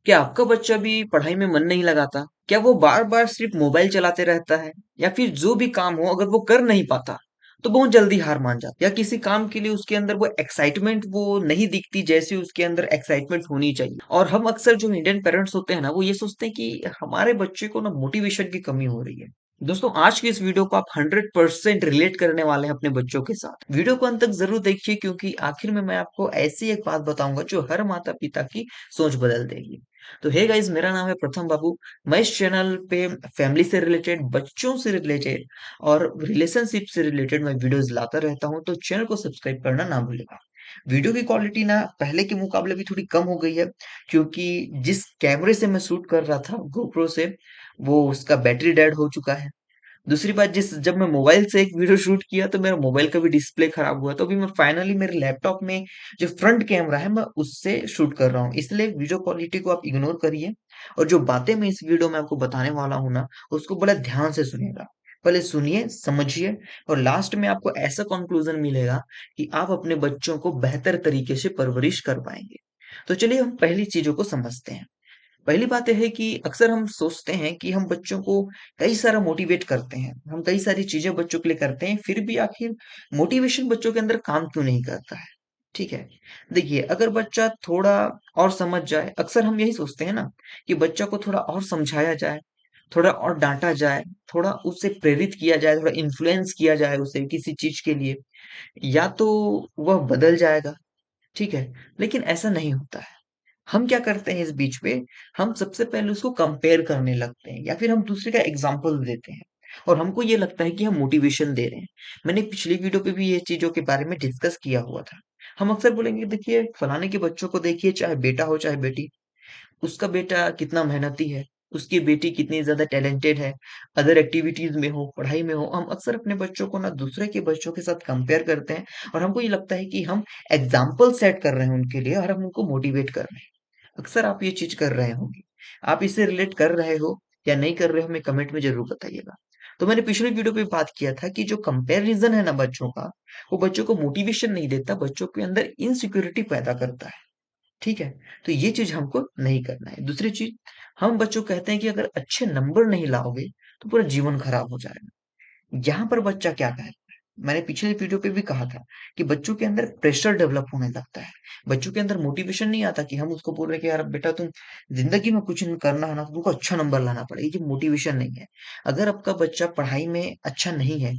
क्या आपका बच्चा भी पढ़ाई में मन नहीं लगाता? क्या वो बार-बार सिर्फ़ मोबाइल चलाते रहता है? या फिर जो भी काम हो अगर वो कर नहीं पाता, तो बहुत जल्दी हार मान जाता है? या किसी काम के लिए उसके अंदर वो एक्साइटमेंट वो नहीं दिखती जैसे उसके अंदर एक्साइटमेंट होनी चाहिए? और हम अक्सर जो इंडियन पेरेंट्स होते हैं ना, वो ये सोचते हैं कि हमारे बच्चे को ना मोटिवेशन की कमी हो रही है। दोस्तों आज की इस वीडियो को आप 100% रिलेट करने वाले हैं अपने बच्चों के साथ। वीडियो को अंत तक ज़रूर देखिए क्योंकि आखिर में मैं आपको ऐसी एक बात बताऊँगा जो हर माता-पिता की सोच बदल देगी। तो हे गाइस मेरा नाम है प्रथम बाबू। मैं इस चैनल पे फैमिली से रिलेटेड, बच्चों से रिलेटेड और रिलेशनशिप से रिलेटेड मैं वीडियोस लाता रहता हूँ, तो चैनल को सब्सक्राइब करना ना भूलिएगा। वीडियो की क्वालिटी ना पहले के मुकाबले भी थोड़ी कम हो गई है क्योंकि जिस कैमरे से मैं शूट कर रहा था गोप्रो से, वो उसका बैटरी डेड हो चुका है। दूसरी बात जिस जब मैं मोबाइल से एक वीडियो शूट किया तो मेरा मोबाइल का भी डिस्प्ले खराब हुआ तो अभी मैं फाइनली मेरे लैपटॉप में जो फ्रंट कैमरा है मैं उससे शूट कर रहा हूँ इसलिए वीडियो क्वालिटी को आप इग्नोर करिए और जो बातें मैं इस वीडियो में आपको बताने वाला हूँ ना उसको बड़ा ध्यान से सुनिएगा। पहले सुनिए, समझिए और लास्ट में आपको ऐसा कंक्लूजन मिलेगा कि आप अपने बच्चों को बेहतर तरीके से परवरिश कर पाएंगे। तो चलिए हम पहली चीजों को समझते हैं। पहली बात ये है कि अक्सर हम सोचते हैं कि हम बच्चों को कई सारा मोटिवेट करते हैं, हम कई सारी चीजें बच्चों के लिए करते हैं, फिर भी आखिर मोटिवेशन बच्चों के अंदर काम क्यों नहीं करता है? ठीक है। देखिए, अगर बच्चा थोड़ा और समझ जाए, अक्सर हम यही सोचते हैं ना कि बच्चा को थोड़ा और समझाया जाए, थोड़ा और डांटा जाए, थोड़ा उससे प्रेरित किया जाए, थोड़ा इन्फ्लुएंस किया जाए उसे किसी चीज के लिए, या तो वह बदल जाएगा। ठीक है। लेकिन ऐसा नहीं होता है। हम क्या करते हैं इस बीच में, हम सबसे पहले उसको कंपेयर करने लगते हैं या फिर हम दूसरे का एग्जाम्पल देते हैं और हमको ये लगता है कि हम मोटिवेशन दे रहे हैं। मैंने पिछली वीडियो पे भी ये चीज़ों के बारे में डिस्कस किया हुआ था। हम अक्सर बोलेंगे देखिए फलाने के बच्चों को देखिए चाहे बेटा हो चाहे बेटी, उसका बेटा कितना मेहनती है, उसकी बेटी कितनी ज़्यादा टैलेंटेड है, अदर एक्टिविटीज़ में हो, पढ़ाई में हो। हम अक्सर अपने बच्चों को ना दूसरे के बच्चों के साथ कंपेयर करते हैं और हमको ये लगता है कि हम एग्जाम्पल सेट कर रहे हैं उनके लिए और हम उनको मोटिवेट कर रहे हैं। अक्सर आप ये चीज़ कर रहे होंगे। आप इससे रिलेट कर रहे हो या नहीं कर रहे हो हमें कमेंट में ज़रूर बताइएगा। तो मैंने पिछली वीडियो पे बात किया था कि जो कंपैरिज़न है ना बच्चों का, वो बच्चों को मोटिवेशन नहीं देता, बच्चों के अंदर इनसिक्योरिटी पैदा करता है। ठीक है? तो ये चीज़ हमको नहीं करना है। दूसरी चीज़, हम बच्चों को कहते हैं कि अगर अच्छे नंबर नहीं लाओगे, तो पूरा जीवन खराब हो जाएगा। यहाँ पर बच्चा क्या कहे? मैंने पिछले वीडियो पे भी कहा था कि बच्चों के अंदर प्रेशर डेवलप होने लगता है। बच्चों के अंदर मोटिवेशन नहीं आता कि हम उसको बोल रहे हैं कि यार बेटा तुम ज़िंदगी में कुछ करना है ना तो तुमको अच्छा नंबर लाना पड़ेगा। ये मोटिवेशन नहीं है। अगर आपका बच्चा पढ़ाई में अच्छा नहीं है,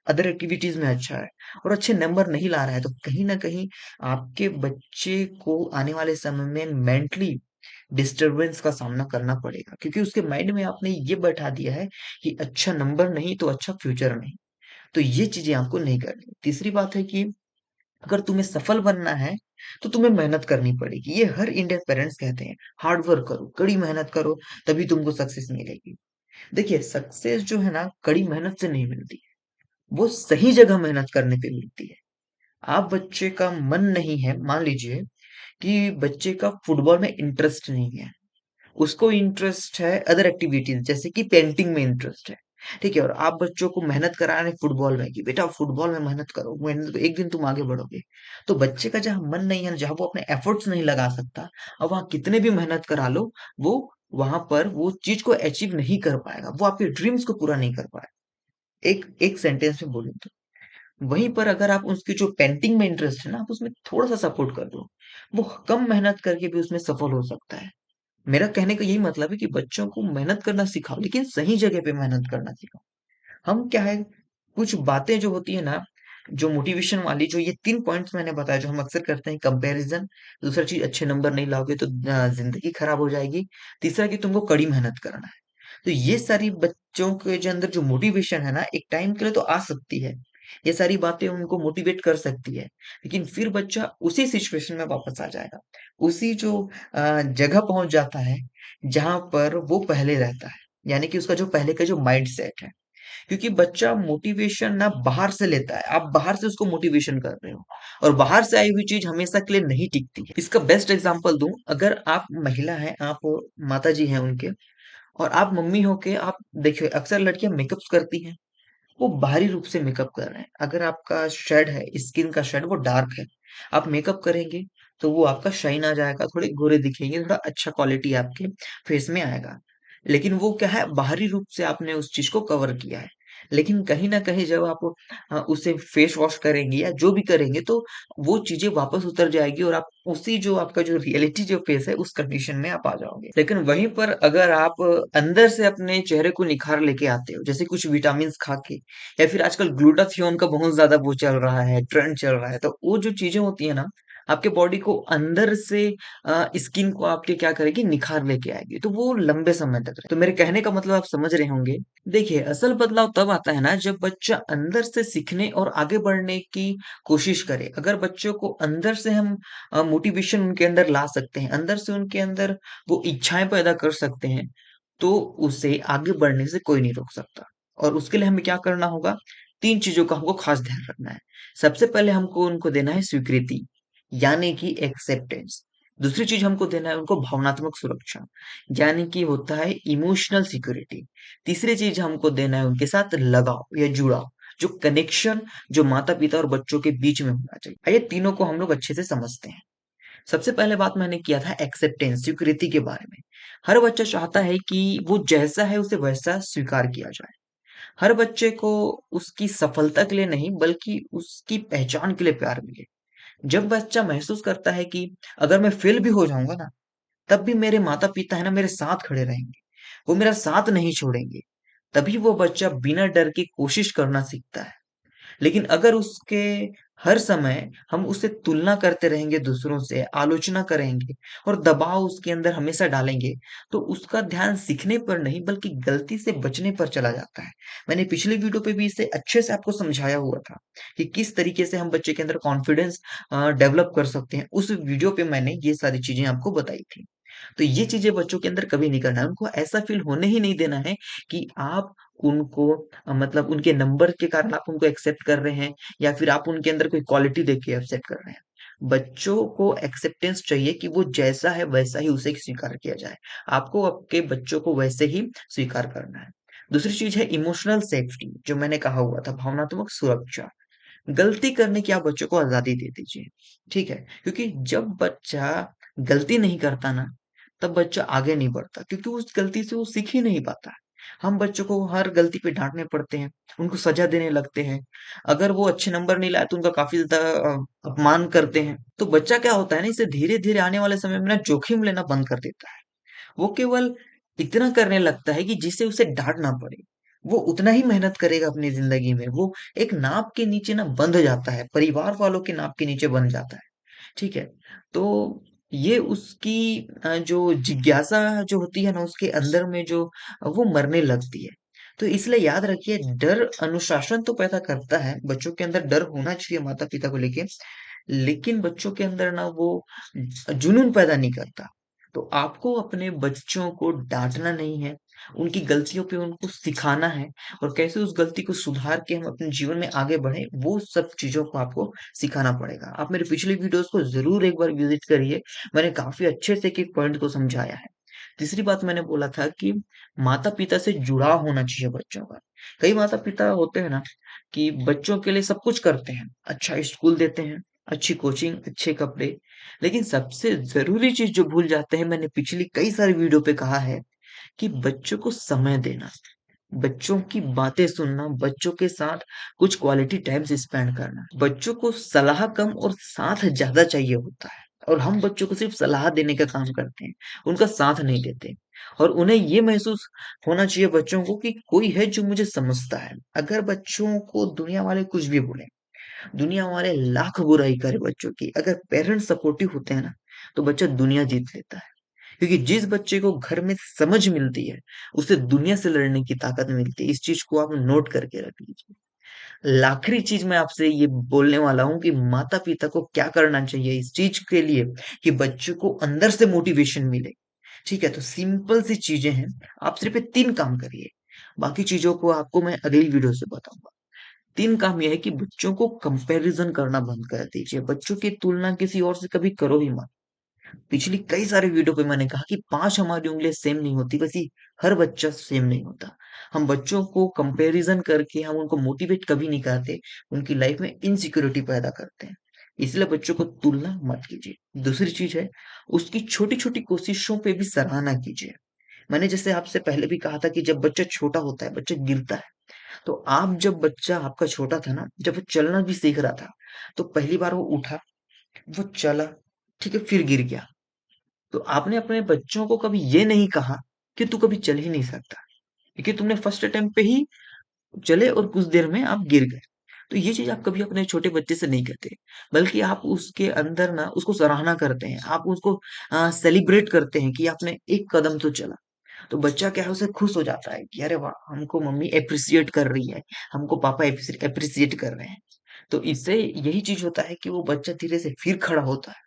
अदर एक्टिविटीज़ में अच्छा है और अच्छे नंबर नहीं ला रहा है, तो कहीं न कहीं आपके बच्चे को आने वाले समय में मेंटली डिस्टरबेंस का सामना करना पड़ेगा क्योंकि उसके माइंड में आपने ये बैठा दिया है कि अच्छा नंबर नहीं तो अच्छा फ्यूचर नहीं। तो ये चीज़ें आपको नहीं करनी। तीसरी बात है कि अगर तुम्हें सफल बनना है, तो तुम्हें मेहनत करनी पड़ेगी। ये हर इंडियन पेरेंट्स कहते हैं, हार्ड वर्क करो, कड़ी मेहनत करो, तभी तुमको सक्सेस मिलेगी। देखिए, सक्सेस जो है ना, कड़ी मेहनत से नहीं मिलती, वो सही जगह मेहनत करने पे मिलती है। आप बच्चे का मन नहीं है, मान लीजिए कि बच्चे का फुटबॉल में इंटरेस्ट नहीं है, उसको इंटरेस्ट है अदर एक्टिविटीज जैसे कि पेंटिंग में इंटरेस्ट है। ठीक है, और आप बच्चों को मेहनत करा रहे हैं फुटबॉल में कि बेटा फुटबॉल में मेहनत करो, मेहनत एक दिन तुम आगे बढ़ोगे। तो बच्चे का जहाँ मन नहीं है, जहाँ वो अपने एफर्ट्स नहीं लगा सकता, और वहाँ कितने भी मेहनत करा लो, वो वहां पर वो चीज को अचीव नहीं कर पाएगा, वो आपके ड्रीम्स को पूरा नहीं कर पाएगा। एक एक सेंटेंस में बोलूं तो वहीं पर अगर आप उसकी जो पेंटिंग में इंटरेस्ट है ना, आप उसमें थोड़ा सा सपोर्ट कर दो, वो कम मेहनत करके भी उसमें सफल हो सकता है। मेरा कहने का यही मतलब है कि बच्चों को मेहनत करना सिखाओ लेकिन सही जगह पे मेहनत करना सिखाओ। हम क्या है, कुछ बातें जो होती है ना, जो मोटिवेशन वाली, जो ये 3 पॉइंट्स मैंने बताया जो हम अक्सर करते हैं, कंपैरिजन, दूसरा चीज़ अच्छे नंबर नहीं लाओगे तो ज़िंदगी खराब हो जाएगी, तीसरा कि तुमको कड़ी मेहनत करना है। तो ये सारी बच्चों के जो अंदर जो मोटिवेशन है ना, एक टाइम के लिए तो आ सकती है। ये सारी बातें उनको मोटिवेट कर सकती है, लेकिन फिर बच्चा उसी सिचुएशन में वापस आ जाएगा। उसी जो जगह पहुँच जाता है, जहाँ पर वो पहले रहता है। यानी कि उसका जो पहले का जो माइंडसेट है। क्योंकि बच्चा मोटिवेशन ना बाहर से लेता है, आप बाहर से उसको मोटिवेशन कर रहे हो और बाहर से आई हुई चीज हमेशा के लिए नहीं टिकती है। इसका बेस्ट एग्जांपल दूं, अगर आप महिला हैं, आप माता जी हैं उनके, और आप मम्मी हो के आप देखिए अक्सर लड़कियां मेकअप्स करती हैं, वो बाहरी रूप से मेकअप कर रहे हैं। अगर आपका शेड है, स्किन का शेड वो डार्क है, आप मेकअप करेंगे तो वो आपका शाइन आ जाएगा, थोड़े गोरे दिखेंगे, थोड़ा अच्छा क्वालिटी आपके फेस में आएगा। लेकिन वो क्या है, बाहरी रूप से आपने उस चीज को कवर किया है। लेकिन कहीं ना कहीं जब आप उसे फेस वॉश करेंगे या जो भी करेंगे, तो वो चीजें वापस उतर जाएगी और आप उसी जो आपका जो रियलिटी जो फेस है उस कंडीशन में आप आ जाओगे। लेकिन वहीं पर अगर आप अंदर से अपने चेहरे को निखार लेके आते हो, जैसे कुछ विटामिन खा के, या फिर आजकल ग्लूटाथियोन का बहुत ज्यादा वो चल रहा है, ट्रेंड चल रहा है, तो वो जो चीजें होती है ना, आपके बॉडी को अंदर से स्किन को आपके क्या करेगी, निखार लेके आएगी, तो वो लंबे समय तक रहे। तो मेरे कहने का मतलब आप समझ रहे होंगे। देखिए, असल बदलाव तब आता है ना जब बच्चा अंदर से सीखने और आगे बढ़ने की कोशिश करे। अगर बच्चों को अंदर से हम मोटिवेशन उनके अंदर ला सकते हैं, अंदर से उनके अंदर वो इच्छाएं पैदा कर सकते हैं, तो उसे आगे बढ़ने से कोई नहीं रोक सकता। और उसके लिए हमें क्या करना होगा, तीन चीजों का हमको खास ध्यान रखना है। सबसे पहले हमको उनको देना है स्वीकृति, यानी कि एक्सेप्टेंस। दूसरी चीज हमको देना है उनको भावनात्मक सुरक्षा, यानी कि होता है इमोशनल सिक्योरिटी। तीसरी चीज हमको देना है उनके साथ लगाव या जुड़ाव, जो कनेक्शन जो माता पिता और बच्चों के बीच में होना चाहिए। आइए तीनों को हम लोग अच्छे से समझते हैं। सबसे पहले बात मैंने किया था एक्सेप्टेंस, स्वीकृति के बारे में। हर बच्चा चाहता है कि वो जैसा है उसे वैसा स्वीकार किया जाए। हर बच्चे को उसकी सफलता के लिए नहीं, बल्कि उसकी पहचान के लिए प्यार मिले। जब बच्चा महसूस करता है कि अगर मैं फेल भी हो जाऊंगा ना, तब भी मेरे माता पिता है ना मेरे साथ खड़े रहेंगे, वो मेरा साथ नहीं छोड़ेंगे, तभी वो बच्चा बिना डर के कोशिश करना सीखता है। लेकिन अगर उसके हर समय हम उससे तुलना करते रहेंगे, दूसरों से आलोचना करेंगे और दबाव उसके अंदर हमेशा डालेंगे, तो उसका ध्यान सीखने पर नहीं बल्कि गलती से बचने पर चला जाता है। मैंने पिछले वीडियो पे भी इसे अच्छे से आपको समझाया हुआ था कि किस तरीके से हम बच्चे के अंदर कॉन्फिडेंस डेवलप कर सकते हैं। उस वीडियो पे मैंने ये सारी चीजें आपको बताई थी। तो ये चीजें बच्चों के अंदर कभी नहीं करना है, उनको ऐसा फील होने ही नहीं देना है कि आप उनको मतलब उनके नंबर के कारण आप उनको एक्सेप्ट कर रहे हैं, या फिर आप उनके अंदर कोई क्वालिटी देख के एक्सेप्ट कर रहे हैं। बच्चों को एक्सेप्टेंस चाहिए कि वो जैसा है वैसा ही उसे स्वीकार किया जाए। आपको आपके बच्चों को वैसे ही स्वीकार करना है। दूसरी चीज है इमोशनल सेफ्टी, जो मैंने कहा हुआ था, भावनात्मक सुरक्षा। गलती करने की आप बच्चों को आजादी दे दीजिए, ठीक है? क्योंकि जब बच्चा गलती नहीं करता ना, तब बच्चा आगे नहीं बढ़ता, क्योंकि उस गलती से वो सीख ही नहीं पाता। हम बच्चों को हर गलती पे डांटने पड़ते हैं, उनको सजा देने लगते हैं। अगर वो अच्छे नंबर नहीं लाए तो उनका काफी ज्यादा अपमान करते हैं। तो बच्चा क्या होता है ना, इसे धीरे धीरे आने वाले समय में ना जोखिम लेना बंद कर देता है। वो केवल इतना करने लगता है कि जिससे उसे डांट ना पड़े। वो उतना ही मेहनत करेगा अपनी जिंदगी में। वो एक नाप के नीचे ना बंध जाता है, परिवार वालों के नाप के नीचे बंध जाता है। ठीक है? तो ये उसकी जो जिज्ञासा जो होती है ना उसके अंदर में, जो वो मरने लगती है। तो इसलिए याद रखिए, डर अनुशासन तो पैदा करता है, बच्चों के अंदर डर होना चाहिए माता पिता को लेके, लेकिन बच्चों के अंदर ना वो जुनून पैदा नहीं करता। तो आपको अपने बच्चों को डांटना नहीं है, उनकी गलतियों पे उनको सिखाना है, और कैसे उस गलती को सुधार के हम अपने जीवन में आगे बढ़े, वो सब चीजों को आपको सिखाना पड़ेगा। आप मेरे पिछले वीडियोस को जरूर एक बार विजिट करिए, मैंने काफी अच्छे से एक एक पॉइंट को समझाया है। तीसरी बात मैंने बोला था कि माता पिता से जुड़ाव होना चाहिए बच्चों का। कई माता पिता होते हैं ना कि बच्चों के लिए सब कुछ करते हैं, अच्छा स्कूल देते हैं, अच्छी कोचिंग, अच्छे कपड़े, लेकिन सबसे जरूरी चीज जो भूल जाते हैं, मैंने पिछली कई सारी वीडियो पे कहा है, कि बच्चों को समय देना, बच्चों की बातें सुनना, बच्चों के साथ कुछ क्वालिटी टाइम स्पेंड करना। बच्चों को सलाह कम और साथ ज्यादा चाहिए होता है, और हम बच्चों को सिर्फ सलाह देने का काम करते हैं, उनका साथ नहीं देते। और उन्हें ये महसूस होना चाहिए बच्चों को कि कोई है जो मुझे समझता है। अगर बच्चों को दुनिया वाले कुछ भी बोले, दुनिया वाले लाख बुराई करे बच्चों की, अगर पेरेंट्स सपोर्टिव होते हैं ना, तो बच्चा दुनिया जीत लेता है। क्योंकि जिस बच्चे को घर में समझ मिलती है, उसे दुनिया से लड़ने की ताकत मिलती है। इस चीज को आप नोट करके रख लीजिए। आखिरी चीज मैं आपसे ये बोलने वाला हूँ कि माता पिता को क्या करना चाहिए इस चीज के लिए कि बच्चों को अंदर से मोटिवेशन मिले। ठीक है? तो सिंपल सी चीजें हैं, आप सिर्फ ये तीन काम करिए, बाकी चीजों को आपको मैं अगली वीडियो से बताऊंगा। तीन काम यह है कि बच्चों को कंपैरिजन करना बंद कर दीजिए, बच्चों की तुलना किसी और से कभी करो ही मत। पिछली कई सारे वीडियो पे मैंने कहा कि 5 हमारी उँगलियाँ सेम नहीं होती, वैसे हर बच्चा सेम नहीं होता। हम बच्चों को कंपैरिज़न करके हम उनको मोटिवेट कभी नहीं करते, उनकी लाइफ में इनसिक्योरिटी पैदा करते हैं। इसलिए बच्चों को तुलना मत कीजिए। दूसरी चीज है, उसकी छोटी छोटी कोशिशों पे भी सराहना कीजिए। मैंने जैसे आपसे पहले भी कहा था कि जब बच्चा छोटा होता है, बच्चा गिरता है, तो आप जब बच्चा आपका छोटा था ना, जब वो चलना भी सीख रहा था, तो पहली बार वो उठा, वो चला, ठीक है, फिर गिर गया। तो आपने अपने बच्चों को कभी ये नहीं कहा कि तू कभी चल ही नहीं सकता, क्योंकि तुमने फर्स्ट अटेम्प्ट पे ही चले और कुछ देर में आप गिर गए। तो ये चीज़ आप कभी अपने छोटे बच्चे से नहीं करते, बल्कि आप उसके अंदर ना उसको सराहना करते हैं, आप उसको सेलिब्रेट करते हैं कि आपने एक कदम तो चला। तो बच्चा क्या है, उसे खुश हो जाता है कि अरे वाह! हमको मम्मी एप्रिशिएट कर रही है, हमको पापा एप्रिशिएट कर रहे हैं। तो इससे यही चीज़ होता है कि वो बच्चा धीरे से फिर खड़ा होता है,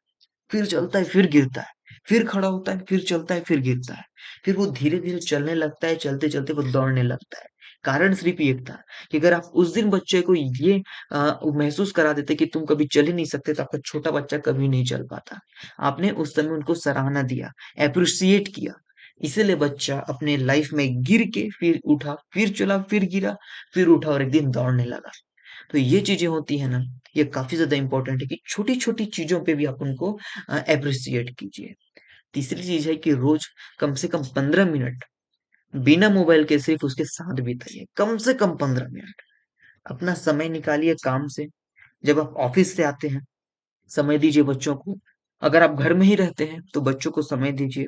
फिर चलता है, फिर गिरता है, फिर खड़ा होता है, फिर चलता है, फिर गिरता है। फिर वो धीरे-धीरे चलने लगता है, चलते-चलते वो दौड़ने लगता है। कारण सिर्फ़ एक था कि अगर आप उस दिन बच्चे को ये महसूस करा देते कि तुम कभी चल ही नहीं सकते, तो आपका छोटा बच्चा कभी नहीं चल पाता। आपने उस समय उनको सराहना दिया, एप्रिशिएट किया। इसीलिए बच्चा अपने लाइफ़ में गिर के फिर उठा, फिर चला, फिर गिरा, फिर उठा और एक दिन दौड़ने लगा। तो ये चीज़ें होती हैं ना, ये काफ़ी ज़्यादा इम्पोर्टेंट है कि छोटी-छोटी चीज़ों पे भी आप उनको एप्रिशिएट कीजिए। तीसरी चीज़ है कि रोज़ कम से कम 15 मिनट बिना मोबाइल के सिर्फ़ उसके साथ बिताइए, कम से कम 15 मिनट। अपना समय निकालिए काम से, जब आप ऑफ़िस से आते हैं, समय दीजिए बच्चों को। अगर आप घर में ही रहते हैं, तो बच्चों को समय दीजिए।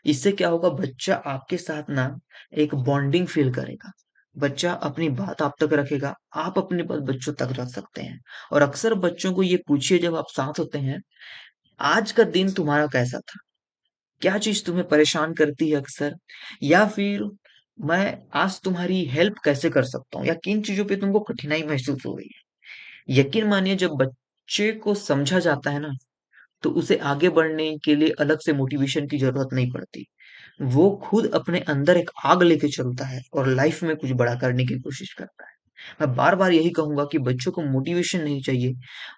इससे क्या होगा, बच्चा आपके साथ ना एक बॉन्डिंग फ़ील करेगा। बच्चा अपनी बात आप तक रखेगा, आप अपनी बात बच्चों तक रख सकते हैं। और अक्सर बच्चों को ये पूछिए जब आप साथ होते हैं, आज का दिन तुम्हारा कैसा था? क्या चीज़ तुम्हें परेशान करती है अक्सर? या फिर मैं आज तुम्हारी हेल्प कैसे कर सकता हूँ? या किन चीज़ों पे तुमको कठिनाई महसूस हो रही है? यकीन मानिए, जब बच्चे को समझा जाता है ना, तो उसे आगे बढ़ने के लिए अलग से मोटिवेशन की ज़रूरत नहीं पड़ती। वो खुद अपने अंदर एक आग लेके चलता है और लाइफ़ में कुछ बड़ा करने की कोशिश करता है। मैं बार-बार यही कहूँगा कि बच्चों को मोटिवेशन नहीं चाहिए,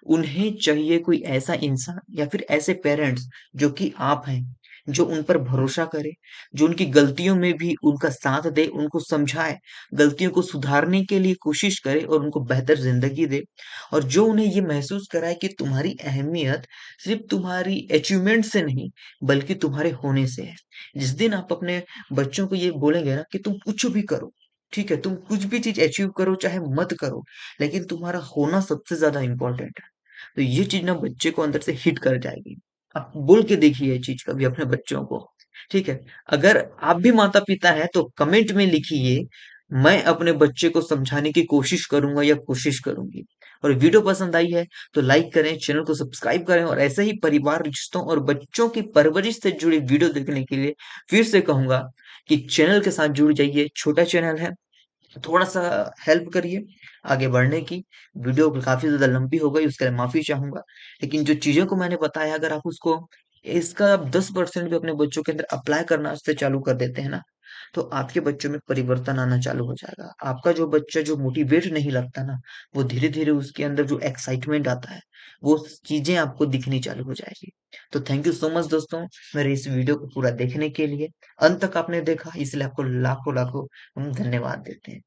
उन्हें चाहिए कोई ऐसा इंसान या फिर ऐसे पेरेंट्स जो कि आप हैं, जो उन पर भरोसा करे, जो उनकी गलतियों में भी उनका साथ दे, उनको समझाए, गलतियों को सुधारने के लिए कोशिश करे और उनको बेहतर ज़िंदगी दे, और जो उन्हें ये महसूस कराए कि तुम्हारी अहमियत सिर्फ़ तुम्हारी अचीवमेंट से नहीं, बल्कि तुम्हारे होने से है। जिस दिन आप अपने बच्चों को ये बोलेंगे ना कि तुम कुछ भी करो, ठीक है, तुम कुछ भी चीज़ अचीव करो चाहे मत करो, लेकिन तुम्हारा होना सबसे ज़्यादा इम्पोर्टेंट है। तो ये चीज़ ना बच्चे को अंदर से हिट कर जाएगी। आप बोल के देखिए ये चीज़ कभी अपने बच्चों को, ठीक है? अगर आप भी माता-पिता हैं तो कमेंट में लिखिए, मैं अपने बच्चे को समझाने की कोशिश करूँगा या कोशिश करूँगी। और वीडियो पसंद आई है तो लाइक करें, चैनल को सब्सक्राइब करें, और ऐसे ही परिवार, रिश्तों और बच्चों की परवरिश से जुड़ी वीडियो देखने के लिए फिर से कहूँगा कि चैनल के साथ जुड़ जाइए। छोटा चैनल है, थोड़ा-सा हेल्प करिए आगे बढ़ने की। वीडियो काफ़ी ज़्यादा लंबी हो गई, उसके लिए माफ़ी चाहूँगा। लेकिन जो चीज़ों को मैंने बताया, अगर आप उसको इसका आप 10% भी अपने बच्चों के अंदर अप्लाई करना से चालू कर देते हैं ना, तो आपके बच्चों में परिवर्तन आना चालू हो जाएगा। आपका जो बच्चा जो मोटिवेट नहीं लगता ना, वो धीरे-धीरे उसके अंदर जो एक्साइटमेंट आता है, वो चीज़ें आपको दिखनी चालू हो जाएगी। तो थैंक यू सो मच दोस्तों, मेरे इस वीडियो को पूरा देखने के लिए। अंत तक आपने देखा, इसलिए आपको लाखों-लाखों हम धन्यवाद देते हैं।